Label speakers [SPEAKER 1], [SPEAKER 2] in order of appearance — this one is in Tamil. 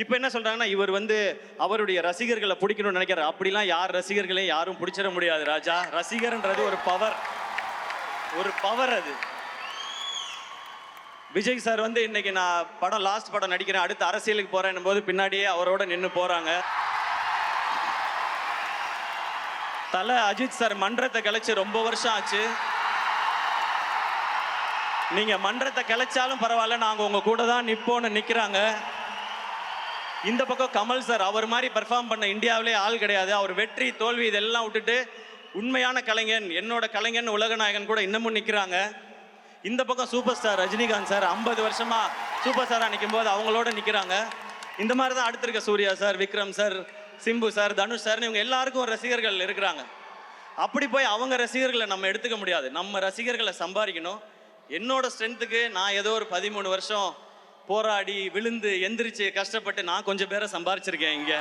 [SPEAKER 1] இப்போ என்ன சொல்றாங்கன்னா இவர் வந்து அவருடைய ரசிகர்களை பிடிக்கணும்னு நினைக்கிறார். அப்படிலாம் யார் ரசிகர்களையும் யாரும் பிடிச்சிட முடியாது ராஜா. ரசிகர்ன்றது ஒரு பவர், ஒரு பவர் அது. விஜய் சார் வந்து இன்னைக்கு நான் படம் லாஸ்ட் படம் நடிக்கிறேன், அடுத்து அரசியலுக்கு போறேன் போது பின்னாடியே அவரோட நின்று போறாங்க. தல அஜித் சார் மன்றத்தை கலைச்சு ரொம்ப வருஷம் ஆச்சு. நீங்க மன்றத்தை கலைச்சாலும் பரவாயில்ல, நாங்க உங்க கூட தான் நிப்போன்னு நிக்கிறாங்க. இந்த பக்கம் கமல் சார் அவர் மாதிரி பெர்ஃபார்ம் பண்ண இந்தியாவிலே ஆள் கிடையாது. அவர் வெற்றி தோல்வி இதெல்லாம் விட்டுட்டு உண்மையான கலைஞன், என்னோட கலைஞன், உலகநாயகன் கூட இன்னமும் நிற்கிறாங்க. இந்த பக்கம் சூப்பர் ஸ்டார் ரஜினிகாந்த் சார் 50 வருஷமா சூப்பர் ஸ்டாராக நிற்கும் போது அவங்களோட நிற்கிறாங்க. இந்த மாதிரி தான் அடுத்திருக்க Suriya sir, Vikram sir, Simbu sir, Dhanush sir, இவங்க எல்லாருக்கும் ரசிகர்கள் இருக்கிறாங்க. அப்படி போய் அவங்க ரசிகர்களை நம்ம எடுத்துக்க முடியாது. நம்ம ரசிகர்களை சம்பாதிக்கணும். என்னோட ஸ்ட்ரென்த்துக்கு நான் ஏதோ ஒரு 13 வருஷம் போராடி விழுந்து எந்திரிச்சு கஷ்டப்பட்டு நான் கொஞ்சம் பேரை சம்பாரிச்சிருக்கேன் இங்கே.